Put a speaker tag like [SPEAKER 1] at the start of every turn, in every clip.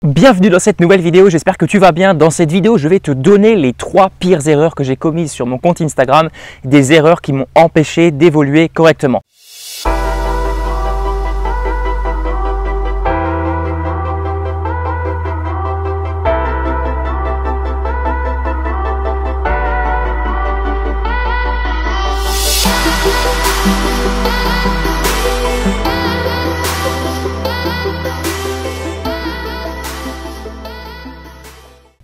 [SPEAKER 1] Bienvenue dans cette nouvelle vidéo, j'espère que tu vas bien. Dans cette vidéo, je vais te donner les 3 pires erreurs que j'ai commises sur mon compte Instagram, des erreurs qui m'ont empêché d'évoluer correctement.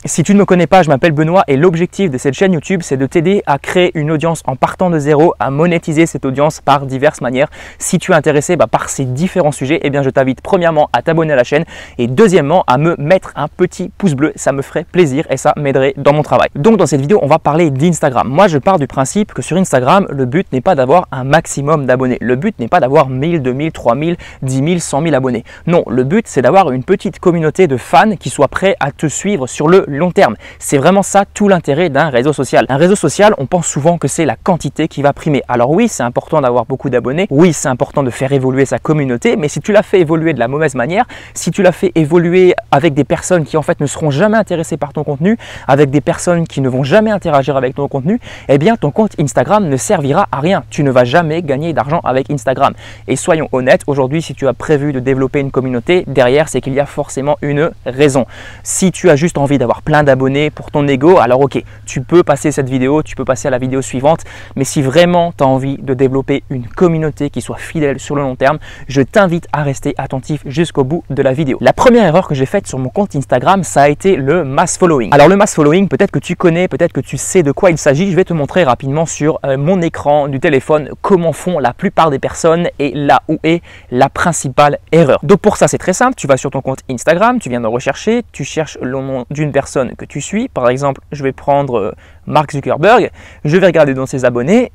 [SPEAKER 1] Si tu ne me connais pas, je m'appelle Benoît et l'objectif de cette chaîne YouTube, c'est de t'aider à créer une audience en partant de zéro, à monétiser cette audience par diverses manières. Si tu es intéressé par ces différents sujets, eh bien je t'invite premièrement à t'abonner à la chaîne et deuxièmement à me mettre un petit pouce bleu. Ça me ferait plaisir et ça m'aiderait dans mon travail. Donc dans cette vidéo, on va parler d'Instagram. Moi, je pars du principe que sur Instagram, le but n'est pas d'avoir un maximum d'abonnés. Le but n'est pas d'avoir 1000, 2000, 3000, 10 000, 100 000 abonnés. Non, le but, c'est d'avoir une petite communauté de fans qui soient prêts à te suivre sur le long terme. C'est vraiment ça tout l'intérêt d'un réseau social. Un réseau social, on pense souvent que c'est la quantité qui va primer. Alors oui, c'est important d'avoir beaucoup d'abonnés. Oui, c'est important de faire évoluer sa communauté. Mais si tu l'as fait évoluer de la mauvaise manière, si tu l'as fait évoluer avec des personnes qui en fait ne seront jamais intéressées par ton contenu, avec des personnes qui ne vont jamais interagir avec ton contenu, eh bien ton compte Instagram ne servira à rien. Tu ne vas jamais gagner d'argent avec Instagram. Et soyons honnêtes, aujourd'hui, si tu as prévu de développer une communauté, derrière, c'est qu'il y a forcément une raison. Si tu as juste envie d'avoir plein d'abonnés pour ton ego, alors ok, tu peux passer cette vidéo, tu peux passer à la vidéo suivante, mais si vraiment tu as envie de développer une communauté qui soit fidèle sur le long terme, je t'invite à rester attentif jusqu'au bout de la vidéo. La première erreur que j'ai faite sur mon compte Instagram, ça a été le mass following. Alors le mass following, peut-être que tu connais, peut-être que tu sais de quoi il s'agit, je vais te montrer rapidement sur mon écran du téléphone comment font la plupart des personnes et là où est la principale erreur. Donc pour ça, c'est très simple, tu vas sur ton compte Instagram, tu viens de rechercher, tu cherches le nom d'une personne que tu suis. Par exemple, je vais prendre Mark Zuckerberg, je vais regarder dans ses abonnés,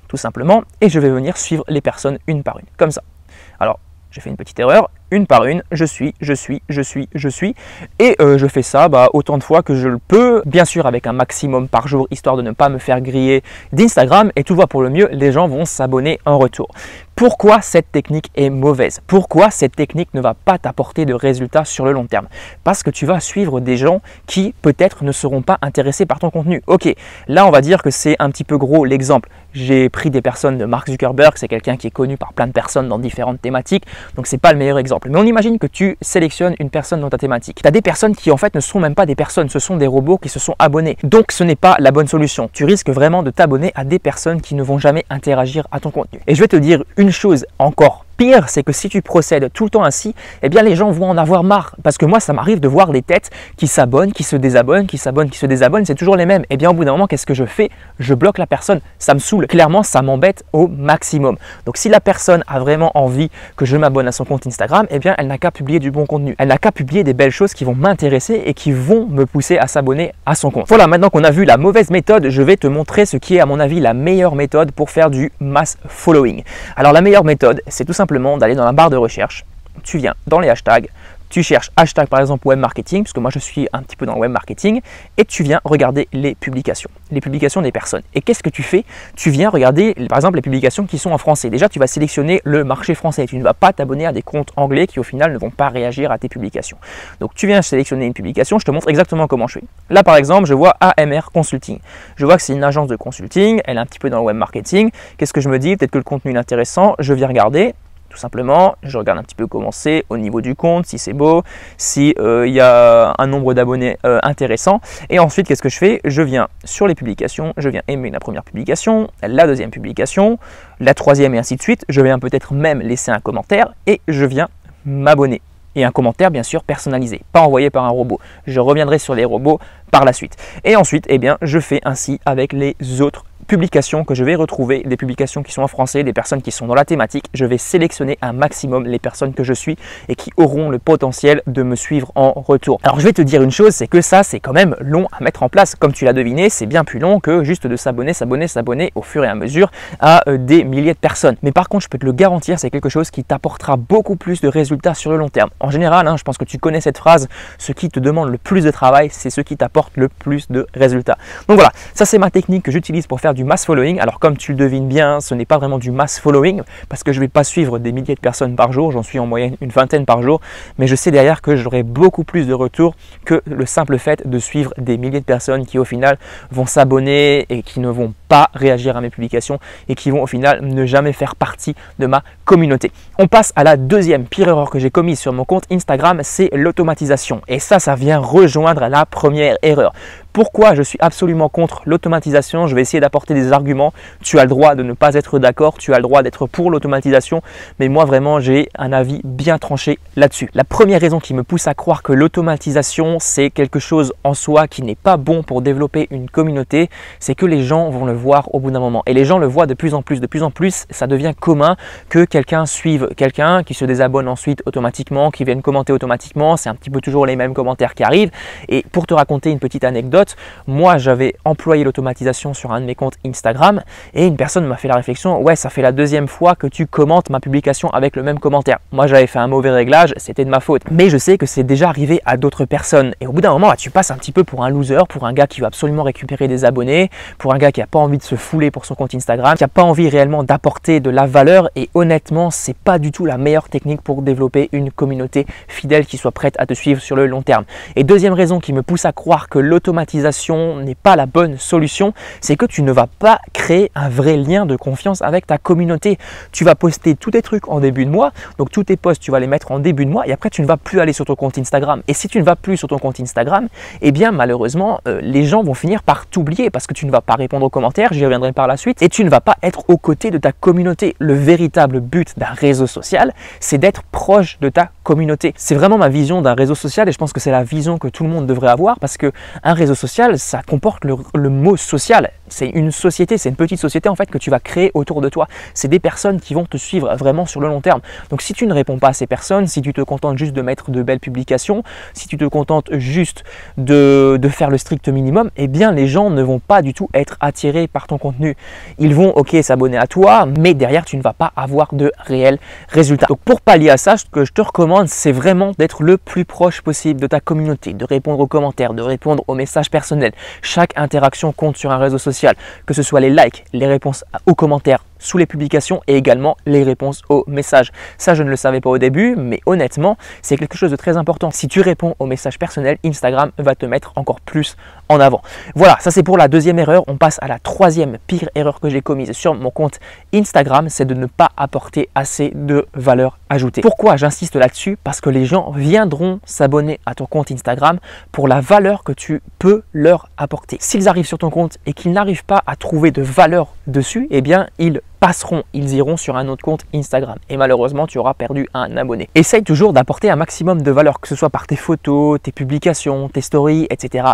[SPEAKER 1] tout simplement, et je vais venir suivre les personnes une par une, comme ça. Alors, j'ai fait une petite erreur, une par une, je suis, et je fais ça autant de fois que je le peux, bien sûr avec un maximum par jour, histoire de ne pas me faire griller d'Instagram, et tout va pour le mieux, les gens vont s'abonner en retour. Pourquoi cette technique est mauvaise? Pourquoi cette technique ne va pas t'apporter de résultats sur le long terme? Parce que tu vas suivre des gens qui peut-être ne seront pas intéressés par ton contenu. Ok, là on va dire que c'est un petit peu gros l'exemple. J'ai pris des personnes de Mark Zuckerberg, c'est quelqu'un qui est connu par plein de personnes dans différentes thématiques, donc c'est pas le meilleur exemple. Mais on imagine que tu sélectionnes une personne dans ta thématique. Tu as des personnes qui en fait ne sont même pas des personnes, ce sont des robots qui se sont abonnés. Donc ce n'est pas la bonne solution. Tu risques vraiment de t'abonner à des personnes qui ne vont jamais interagir à ton contenu. Et je vais te dire une chose encore pire, c'est que si tu procèdes tout le temps ainsi, eh bien les gens vont en avoir marre. Parce que moi, ça m'arrive de voir des têtes qui s'abonnent, qui se désabonnent, qui s'abonnent, qui se désabonnent, c'est toujours les mêmes. Eh bien au bout d'un moment, qu'est-ce que je fais? Je bloque la personne, ça me saoule. Clairement, ça m'embête au maximum. Donc si la personne a vraiment envie que je m'abonne à son compte Instagram, eh bien elle n'a qu'à publier du bon contenu. Elle n'a qu'à publier des belles choses qui vont m'intéresser et qui vont me pousser à s'abonner à son compte. Voilà, maintenant qu'on a vu la mauvaise méthode, je vais te montrer ce qui est à mon avis la meilleure méthode pour faire du mass following. Alors la meilleure méthode, c'est tout simplement d'aller dans la barre de recherche, tu viens dans les hashtags, tu cherches hashtag par exemple web marketing, parce que moi je suis un petit peu dans le web marketing, et tu viens regarder les publications des personnes. Et qu'est-ce que tu fais? Tu viens regarder par exemple les publications qui sont en français. Déjà tu vas sélectionner le marché français, tu ne vas pas t'abonner à des comptes anglais qui au final ne vont pas réagir à tes publications. Donc tu viens sélectionner une publication, je te montre exactement comment je fais. Là par exemple je vois AMR Consulting, je vois que c'est une agence de consulting, elle est un petit peu dans le web marketing. Qu'est-ce que je me dis? Peut-être que le contenu est intéressant, je viens regarder. Tout simplement, je regarde un petit peu comment c'est au niveau du compte, si c'est beau, si y a un nombre d'abonnés intéressant. Et ensuite, qu'est-ce que je fais? Je viens sur les publications, je viens aimer la première publication, la deuxième publication, la troisième et ainsi de suite. Je viens peut-être même laisser un commentaire et je viens m'abonner. Et un commentaire bien sûr personnalisé, pas envoyé par un robot. Je reviendrai sur les robots par la suite. Et ensuite, eh bien, je fais ainsi avec les autres publications que je vais retrouver, des publications qui sont en français, des personnes qui sont dans la thématique. Je vais sélectionner un maximum les personnes que je suis et qui auront le potentiel de me suivre en retour. Alors je vais te dire une chose, c'est que ça c'est quand même long à mettre en place. Comme tu l'as deviné, c'est bien plus long que juste de s'abonner au fur et à mesure à des milliers de personnes. Mais par contre, je peux te le garantir, c'est quelque chose qui t'apportera beaucoup plus de résultats sur le long terme. En général, je pense que tu connais cette phrase, ce qui te demande le plus de travail, c'est ce qui t'apporte le plus de résultats. Donc voilà, ça c'est ma technique que j'utilise pour faire du mass following. Alors comme tu le devines bien, ce n'est pas vraiment du mass following parce que je ne vais pas suivre des milliers de personnes par jour, j'en suis en moyenne une vingtaine par jour, mais je sais derrière que j'aurai beaucoup plus de retours que le simple fait de suivre des milliers de personnes qui au final vont s'abonner et qui ne vont pas réagir à mes publications et qui vont au final ne jamais faire partie de ma communauté. On passe à la deuxième pire erreur que j'ai commise sur mon compte Instagram, c'est l'automatisation. Et ça vient rejoindre la première erreur. Pourquoi je suis absolument contre l'automatisation? Je vais essayer d'apporter des arguments. Tu as le droit de ne pas être d'accord, tu as le droit d'être pour l'automatisation, mais moi vraiment j'ai un avis bien tranché là-dessus. La première raison qui me pousse à croire que l'automatisation c'est quelque chose en soi qui n'est pas bon pour développer une communauté, c'est que les gens vont le voir au bout d'un moment. Et les gens le voient de plus en plus, ça devient commun que quelqu'un suive quelqu'un, qui se désabonne ensuite automatiquement, qui vienne commenter automatiquement. C'est un petit peu toujours les mêmes commentaires qui arrivent. Et pour te raconter une petite anecdote, moi j'avais employé l'automatisation sur un de mes comptes Instagram et une personne m'a fait la réflexion: ouais, ça fait la deuxième fois que tu commentes ma publication avec le même commentaire. Moi j'avais fait un mauvais réglage, c'était de ma faute, mais je sais que c'est déjà arrivé à d'autres personnes et au bout d'un moment tu passes un petit peu pour un loser, pour un gars qui va absolument récupérer des abonnés, pour un gars qui n'a pas envie de se fouler pour son compte Instagram, qui n'a pas envie réellement d'apporter de la valeur. Et honnêtement c'est pas du tout la meilleure technique pour développer une communauté fidèle qui soit prête à te suivre sur le long terme. Et deuxième raison qui me pousse à croire que l'automatisation n'est pas la bonne solution, c'est que tu ne vas pas créer un vrai lien de confiance avec ta communauté. Tu vas poster tous tes trucs en début de mois, donc tous tes posts tu vas les mettre en début de mois et après tu ne vas plus aller sur ton compte Instagram. Et si tu ne vas plus sur ton compte Instagram, eh bien malheureusement les gens vont finir par t'oublier parce que tu ne vas pas répondre aux commentaires, j'y reviendrai par la suite, et tu ne vas pas être aux côtés de ta communauté. Le véritable but d'un réseau social, c'est d'être proche de ta communauté. C'est vraiment ma vision d'un réseau social et je pense que c'est la vision que tout le monde devrait avoir parce que un réseau social, ça comporte le mot social. C'est une société, c'est une petite société en fait que tu vas créer autour de toi. C'est des personnes qui vont te suivre vraiment sur le long terme. Donc si tu ne réponds pas à ces personnes, si tu te contentes juste de mettre de belles publications, si tu te contentes juste de faire le strict minimum, eh bien les gens ne vont pas du tout être attirés par ton contenu. Ils vont s'abonner à toi, mais derrière tu ne vas pas avoir de réels résultats. Donc pour pallier à ça, ce que je te recommande, c'est vraiment d'être le plus proche possible de ta communauté, de répondre aux commentaires, de répondre aux messages personnels. Chaque interaction compte sur un réseau social, que ce soit les likes, les réponses aux commentaires sous les publications et également les réponses aux messages. Ça, je ne le savais pas au début, mais honnêtement, c'est quelque chose de très important. Si tu réponds aux messages personnels, Instagram va te mettre encore plus en avant. Voilà, ça c'est pour la deuxième erreur. On passe à la troisième pire erreur que j'ai commise sur mon compte Instagram, c'est de ne pas apporter assez de valeur ajoutée. Pourquoi j'insiste là-dessus? Parce que les gens viendront s'abonner à ton compte Instagram pour la valeur que tu peux leur apporter. S'ils arrivent sur ton compte et qu'ils n'arrivent pas à trouver de valeur dessus, eh bien ils passeront, ils iront sur un autre compte Instagram et malheureusement tu auras perdu un abonné. Essaye toujours d'apporter un maximum de valeur, que ce soit par tes photos, tes publications, tes stories, etc.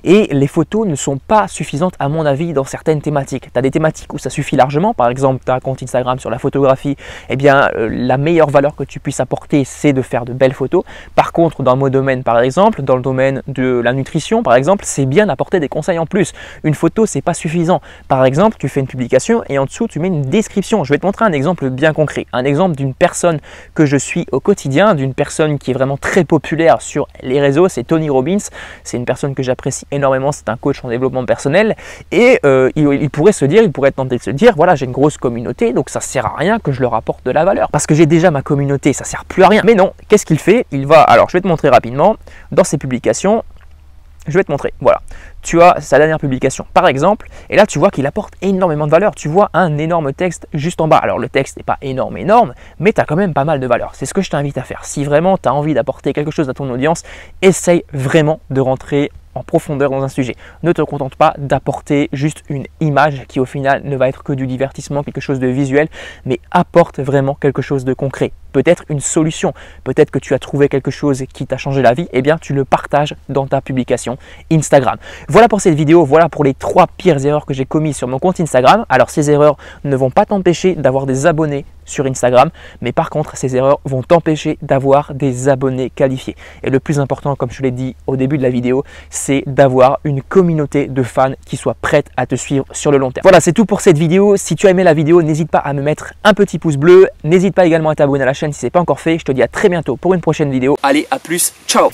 [SPEAKER 1] Et les photos ne sont pas suffisantes à mon avis dans certaines thématiques. Tu as des thématiques où ça suffit largement, par exemple tu as un compte Instagram sur la photographie, eh bien la meilleure valeur que tu puisses apporter c'est de faire de belles photos. Par contre dans mon domaine par exemple, dans le domaine de la nutrition par exemple, c'est bien d'apporter des conseils en plus. Une photo c'est pas suffisant. Par exemple tu fais une publication et en dessous tu mets une description. Je vais te montrer un exemple bien concret, un exemple d'une personne que je suis au quotidien, d'une personne qui est vraiment très populaire sur les réseaux, c'est Tony Robbins. C'est une personne que j'apprécie énormément, c'est un coach en développement personnel et il pourrait être tenté de se dire voilà, j'ai une grosse communauté donc ça sert à rien que je leur apporte de la valeur parce que j'ai déjà ma communauté, ça sert plus à rien. Mais non, qu'est-ce qu'il fait? Alors je vais te montrer rapidement dans ses publications. Je vais te montrer, voilà, tu as sa dernière publication par exemple, et là tu vois qu'il apporte énormément de valeur, tu vois un énorme texte juste en bas. Alors le texte n'est pas énorme, mais tu as quand même pas mal de valeur. C'est ce que je t'invite à faire. Si vraiment tu as envie d'apporter quelque chose à ton audience, essaye vraiment de rentrer en profondeur dans un sujet. Ne te contente pas d'apporter juste une image qui au final ne va être que du divertissement, quelque chose de visuel, mais apporte vraiment quelque chose de concret. Peut-être une solution, peut-être que tu as trouvé quelque chose qui t'a changé la vie, eh bien tu le partages dans ta publication Instagram. Voilà pour cette vidéo, voilà pour les 3 pires erreurs que j'ai commises sur mon compte Instagram. Alors ces erreurs ne vont pas t'empêcher d'avoir des abonnés sur Instagram, mais par contre ces erreurs vont t'empêcher d'avoir des abonnés qualifiés. Et le plus important, comme je l'ai dit au début de la vidéo, c'est d'avoir une communauté de fans qui soit prête à te suivre sur le long terme. Voilà, c'est tout pour cette vidéo. Si tu as aimé la vidéo, n'hésite pas à me mettre un petit pouce bleu, n'hésite pas également à t'abonner à la chaîne si ce n'est pas encore fait. Je te dis à très bientôt pour une prochaine vidéo. Allez, à plus, ciao!